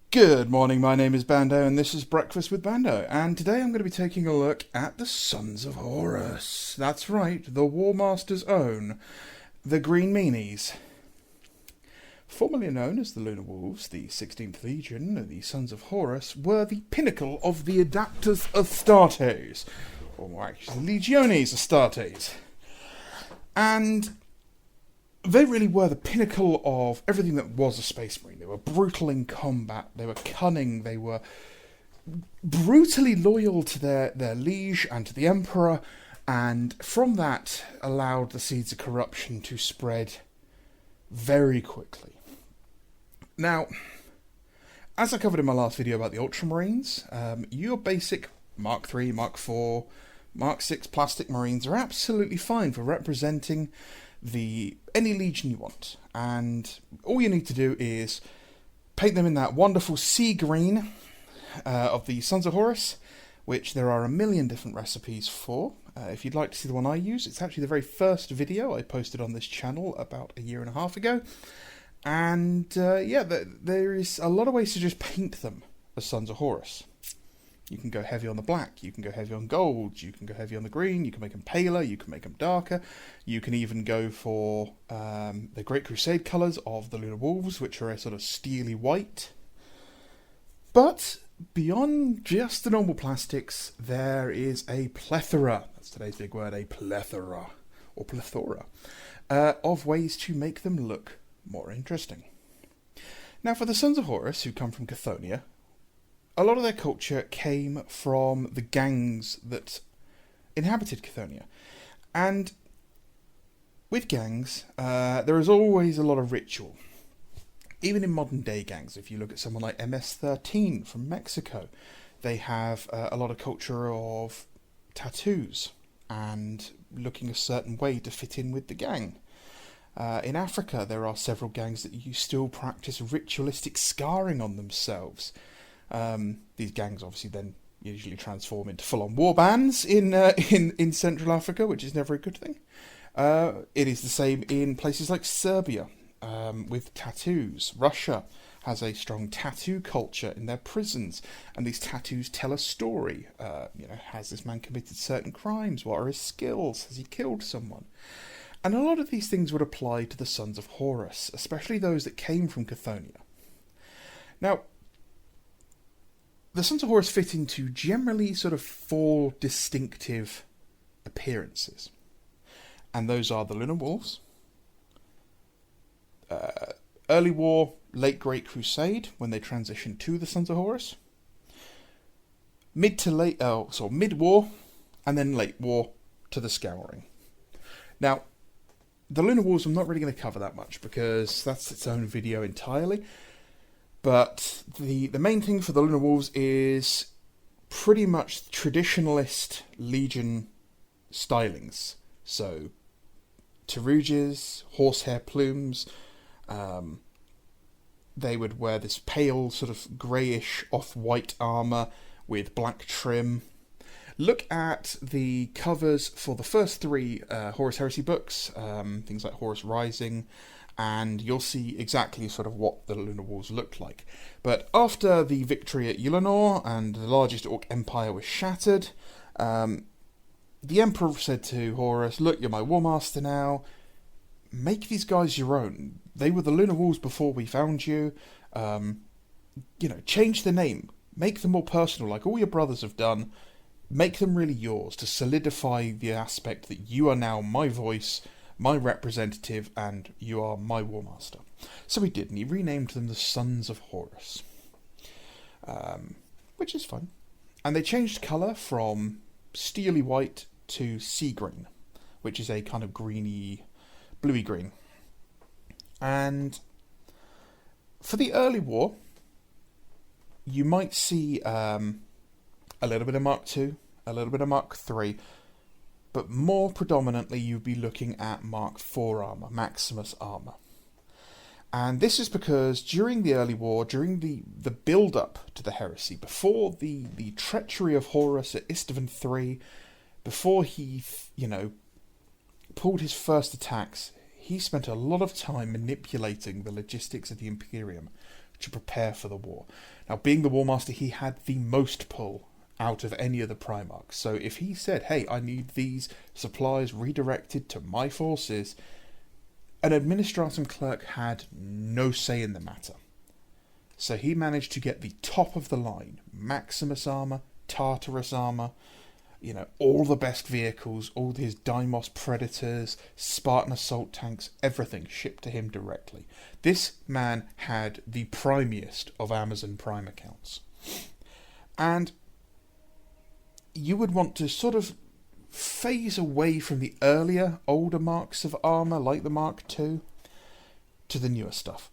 Good morning, my name is Bando and this is Breakfast with Bando, and today I'm going to be taking a look at the Sons of Horus. That's right, the War Master's own, the Green Meanies. Formerly known as the Lunar Wolves, the 16th Legion, the Sons of Horus, were the pinnacle of the Adapters Astartes, or more actually, Legiones Astartes. And they really were the pinnacle of everything that was a Space Marine. They were brutal in combat, they were cunning, they were brutally loyal to their liege and to the Emperor, and from that allowed the seeds of corruption to spread very quickly. Now, as I covered in my last video about the Ultramarines, your basic Mark III, Mark IV, Mark VI plastic Marines are absolutely fine for representing any legion you want, and all you need to do is paint them in that wonderful sea green of the Sons of Horus, which there are a million different recipes for. If you'd like to see the one I use, it's actually the very first video I posted on this channel about a year and a half ago, and there is a lot of ways to just paint them as Sons of Horus. You can go heavy on the black, you can go heavy on gold, you can go heavy on the green, you can make them paler, you can make them darker, you can even go for the Great Crusade colours of the Lunar Wolves, which are a sort of steely white. But beyond just the normal plastics, there is a plethora, that's today's big word, a plethora, or plethora, of ways to make them look more interesting. Now for the Sons of Horus, who come from Chthoniya, a lot of their culture came from the gangs that inhabited Chthoniya. And with gangs, there is always a lot of ritual. Even in modern day gangs, if you look at someone like MS-13 from Mexico, they have a lot of culture of tattoos and looking a certain way to fit in with the gang. In Africa, there are several gangs that you still practice ritualistic scarring on themselves. These gangs obviously then usually transform into full-on war bands in Central Africa, which is never a good thing. It is the same in places like Serbia with tattoos. Russia has a strong tattoo culture in their prisons, and these tattoos tell a story. Has this man committed certain crimes? What are his skills? Has he killed someone? And a lot of these things would apply to the Sons of Horus, especially those that came from Chthoniya. Now, the Sons of Horus fit into generally sort of four distinctive appearances. And those are the Lunar Wolves, Early War, Late Great Crusade, when they transitioned to the Sons of Horus, Mid-War, and then Late War to the Scouring. Now, the Lunar Wolves I'm not really going to cover that much because that's its own video entirely. But the main thing for the Lunar Wolves is pretty much traditionalist Legion stylings. So, Taruges, horsehair plumes, they would wear this pale sort of greyish off-white armour with black trim. Look at the covers for the first three Horus Heresy books, things like Horus Rising, and you'll see exactly sort of what the Lunar Wolves looked like. But after the victory at Ulanor and the largest Orc Empire was shattered, the Emperor said to Horus, look, you're my War Master now, make these guys your own. They were the Lunar Wolves before we found you. Change the name, make them more personal like all your brothers have done. Make them really yours to solidify the aspect that you are now my voice, my representative, and you are my War Master. So he did, and he renamed them the Sons of Horus, which is fun. And they changed colour from steely white to sea green, which is a kind of greeny, bluey green. And for the early war, you might see a little bit of Mark II, a little bit of Mark III, but more predominantly you'd be looking at Mark IV armour, Maximus armour. And this is because during the early war, during the build-up to the heresy, before the treachery of Horus at Istvan III, before he, pulled his first attacks, he spent a lot of time manipulating the logistics of the Imperium to prepare for the war. Now, being the War Master, he had the most pull out of any of the Primarchs. So if he said, hey, I need these supplies redirected to my forces, an Administratum clerk had no say in the matter. So he managed to get the top of the line, Maximus armour, Tartarus armour, you know, all the best vehicles, all his Deimos Predators, Spartan assault tanks, everything shipped to him directly. This man had the primiest of Amazon Prime accounts. And you would want to sort of phase away from the earlier, older marks of armour, like the Mark II, to the newer stuff.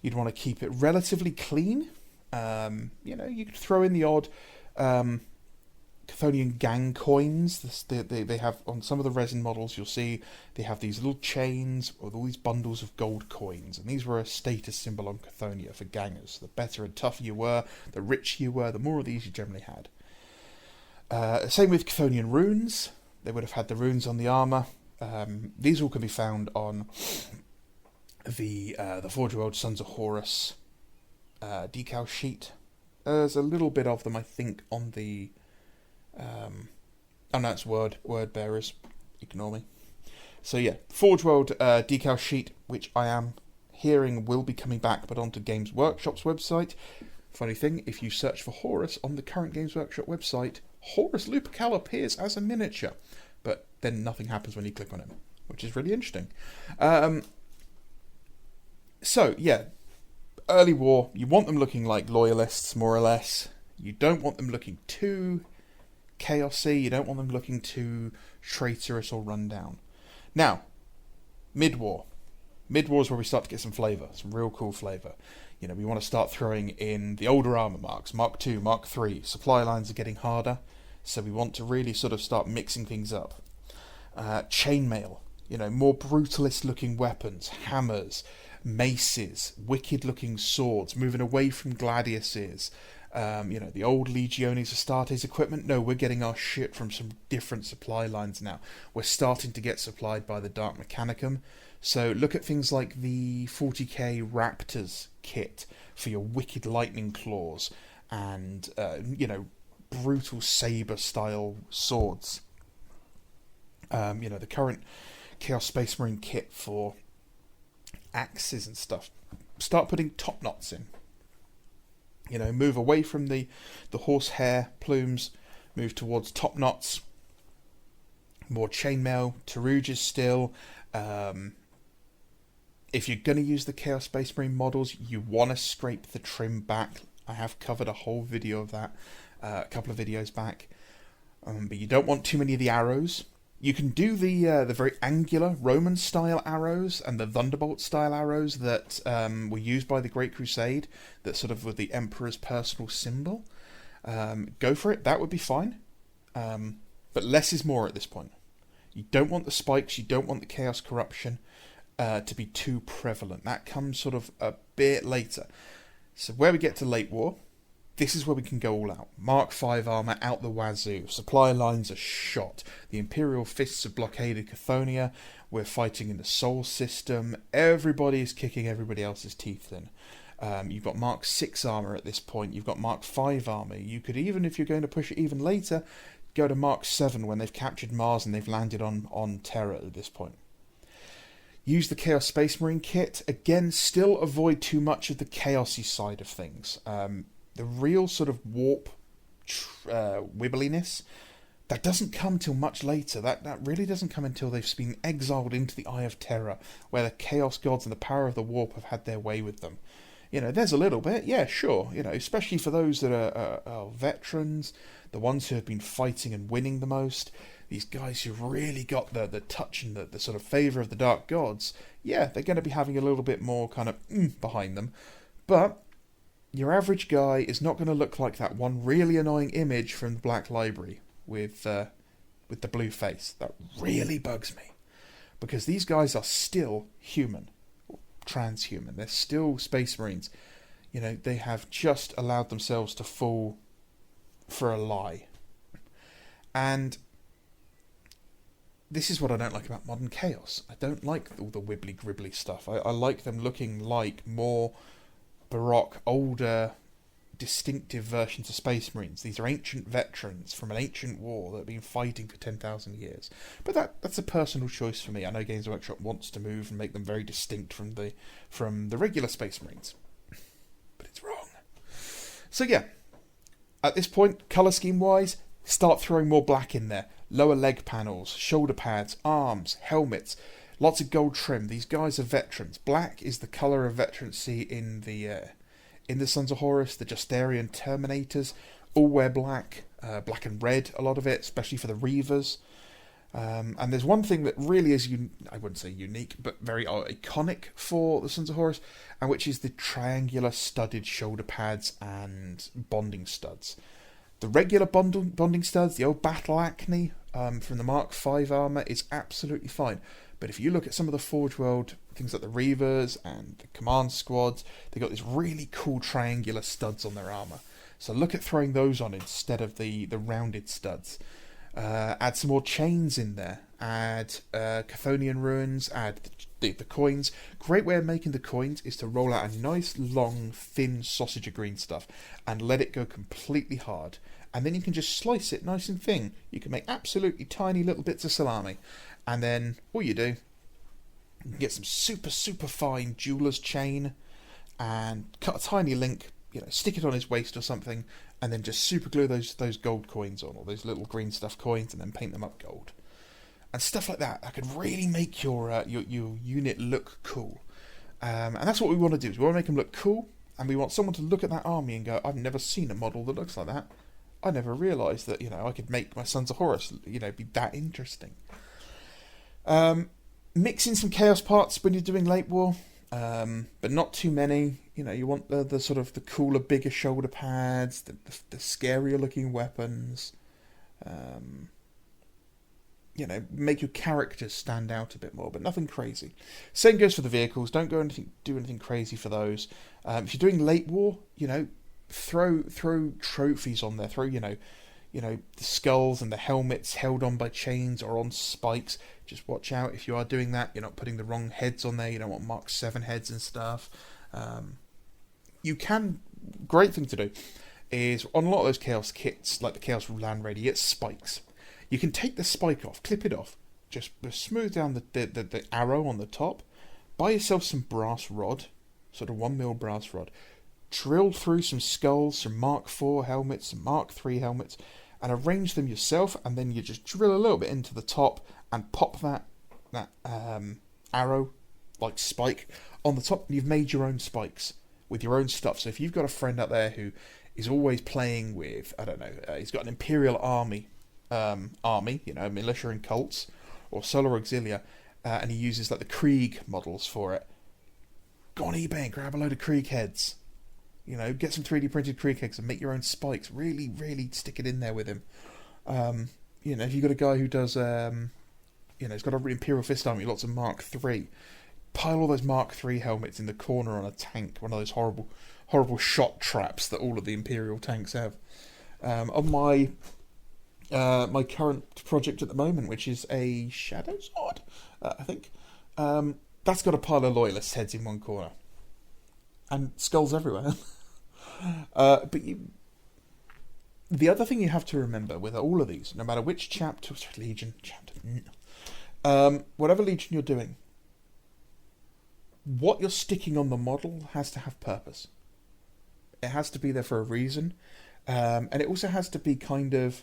You'd want to keep it relatively clean. You know, you could throw in the odd Chthonian gang coins. They have, on some of the resin models, you'll see they have these little chains with all these bundles of gold coins, and these were a status symbol on Chthоnia for gangers. The better and tougher you were, the richer you were, the more of these you generally had. Same with Chthonian runes. They would have had the runes on the armour. These all can be found on the Forge World Sons of Horus decal sheet. There's a little bit of them, I think, on the... oh no, it's word bearers. Ignore me. So yeah, Forge World decal sheet, which I am hearing will be coming back, but onto Games Workshop's website. Funny thing, if you search for Horus on the current Games Workshop website, Horus Lupercal appears as a miniature, but then nothing happens when you click on him, which is really interesting. So yeah, early war, you want them looking like loyalists, more or less. You don't want them looking too chaosy. You don't want them looking too traitorous or run down. Now, mid-war. Mid-war is where we start to get some flavour, some real cool flavour. You know, we want to start throwing in the older armour marks, Mark II, Mark III. Supply lines are getting harder, so we want to really sort of start mixing things up. Chainmail, you know, more brutalist-looking weapons, hammers, maces, wicked-looking swords, moving away from gladiuses. You know, the old Legiones Astartes equipment. No, we're getting our shit from some different supply lines now. We're starting to get supplied by the Dark Mechanicum. So look at things like the 40k Raptors kit for your wicked lightning claws and, you know, brutal saber-style swords. You know, the current Chaos Space Marine kit for axes and stuff. Start putting top knots in. You know, move away from the horsehair plumes, move towards top knots, more chainmail, Tarujas still. If you're going to use the Chaos Space Marine models, you want to scrape the trim back. I have covered a whole video of that a couple of videos back. But you don't want too many of the arrows. You can do the very angular Roman-style arrows and the Thunderbolt-style arrows that were used by the Great Crusade, that sort of were the Emperor's personal symbol. Go for it, that would be fine. But less is more at this point. You don't want the spikes, you don't want the Chaos Corruption to be too prevalent. That comes sort of a bit later. So where we get to late war, this is where we can go all out. Mark V armour out the wazoo. Supply lines are shot. The Imperial fists have blockaded Chthоnia. We're fighting in the Sol system. Everybody is kicking everybody else's teeth in. You've got Mark VI armour at this point. You've got Mark V armour. You could even, if you're going to push it even later, go to Mark VII when they've captured Mars and they've landed on Terra at this point. Use the Chaos Space Marine kit. Again, still avoid too much of the chaosy side of things. The real sort of warp wibbliness, that doesn't come till much later. That really doesn't come until they've been exiled into the Eye of Terror, where the Chaos Gods and the power of the warp have had their way with them. You know, there's a little bit, yeah, sure. You know, especially for those that are veterans, the ones who have been fighting and winning the most, these guys who've really got the touch and the sort of favour of the Dark Gods, yeah, they're going to be having a little bit more kind of behind them. But your average guy is not going to look like that one really annoying image from the Black Library with the blue face. That really bugs me. Because these guys are still human. Transhuman. They're still Space Marines. You know, they have just allowed themselves to fall for a lie. And this is what I don't like about modern chaos. I don't like all the wibbly-gribbly stuff. I like them looking like more Baroque, older, distinctive versions of Space Marines. These are ancient veterans from an ancient war that have been fighting for 10,000 years. But that's a personal choice for me. I know Games Workshop wants to move and make them very distinct from the regular Space Marines. But it's wrong. So yeah, at this point, colour scheme wise, start throwing more black in there. Lower leg panels, shoulder pads, arms, helmets, lots of gold trim. These guys are veterans. Black is the colour of veterancy in the Sons of Horus. The Justarian Terminators all wear black, black and red, a lot of it, especially for the Reavers. And there's one thing that really is, I wouldn't say unique, but very iconic for the Sons of Horus, and which is the triangular studded shoulder pads and bonding studs. The regular bonding studs, the old Battle Acne from the Mark V armour, is absolutely fine. But if you look at some of the Forge World, things like the Reavers and the Command Squads, they've got these really cool triangular studs on their armour. So look at throwing those on instead of the rounded studs. Add some more chains in there. Add Chthonian runes. Add the coins. Great way of making the coins is to roll out a nice, long, thin sausage of green stuff and let it go completely hard. And then you can just slice it nice and thin. You can make absolutely tiny little bits of salami. And then all you do, you can get some super, super fine jeweler's chain and cut a tiny link, stick it on his waist or something, and then just super glue those gold coins on, or those little green stuff coins, and then paint them up gold. And stuff like that. That could really make your unit look cool. And that's what we want to do. Is we want to make them look cool, and we want someone to look at that army and go, I've never seen a model that looks like that. I never realised that, I could make my Sons of Horus, be that interesting. Mix in some chaos parts when you're doing late war, but not too many. You want the sort of the cooler, bigger shoulder pads, the scarier looking weapons. Make your characters stand out a bit more, but nothing crazy. Same goes for the vehicles. Don't do anything crazy for those. If you're doing late war, throw trophies on there. Throw the skulls and the helmets held on by chains or on spikes. Just watch out if you are doing that. You're not putting the wrong heads on there. You don't want Mark 7 heads and stuff. Great thing to do is on a lot of those Chaos kits, like the Chaos Land Raider, you get spikes. You can take the spike off, clip it off, just smooth down the arrow on the top, buy yourself some brass rod, sort of 1mm brass rod, drill through some skulls, some Mark 4 helmets, some Mark 3 helmets, and arrange them yourself, and then you just drill a little bit into the top and pop that arrow, like spike, on the top, and you've made your own spikes with your own stuff. So if you've got a friend out there who is always playing with, he's got an Imperial army, militia and cults, or Solar Auxilia, and he uses like the Krieg models for it, go on eBay and grab a load of Krieg heads. Get some 3D printed Krieg heads and make your own spikes. Really, really stick it in there with him. If you've got a guy who does, he's got an Imperial Fist army, lots of Mark 3, pile all those Mark 3 helmets in the corner on a tank, one of those horrible, horrible shot traps that all of the Imperial tanks have. On my current project at the moment, which is a Shadow Sword, I think, that's got a pile of Loyalist heads in one corner. And skulls everywhere. But the other thing you have to remember with all of these, no matter which whatever legion you're doing, what you're sticking on the model has to have purpose. It has to be there for a reason, and it also has to be kind of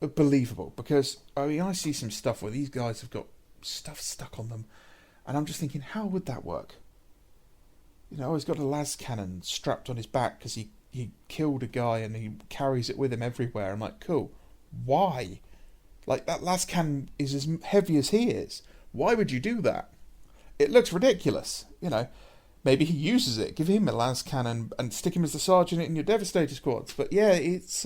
believable, because I see some stuff where these guys have got stuff stuck on them, and I'm just thinking, how would that work? He's got a las cannon strapped on his back because he killed a guy and he carries it with him everywhere. I'm like, cool. Why? Like, that las cannon is as heavy as he is. Why would you do that? It looks ridiculous. Maybe he uses it. Give him a las cannon and stick him as the sergeant in your Devastator squads. But yeah, it's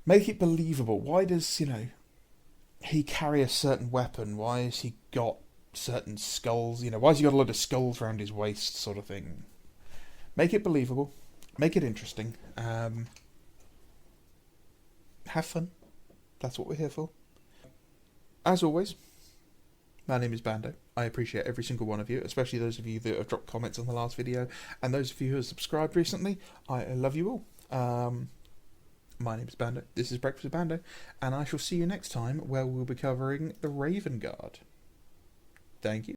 make it believable. Why does he carry a certain weapon? Why has he got certain skulls? Why has he got a lot of skulls around his waist, sort of thing? Make it believable. Make it interesting. Have fun. That's what we're here for. As always, my name is Bando. I appreciate every single one of you, especially those of you that have dropped comments on the last video, and those of you who have subscribed recently. I love you all. My name is Bando, this is Breakfast with Bando, and I shall see you next time where we'll be covering the Raven Guard. Thank you.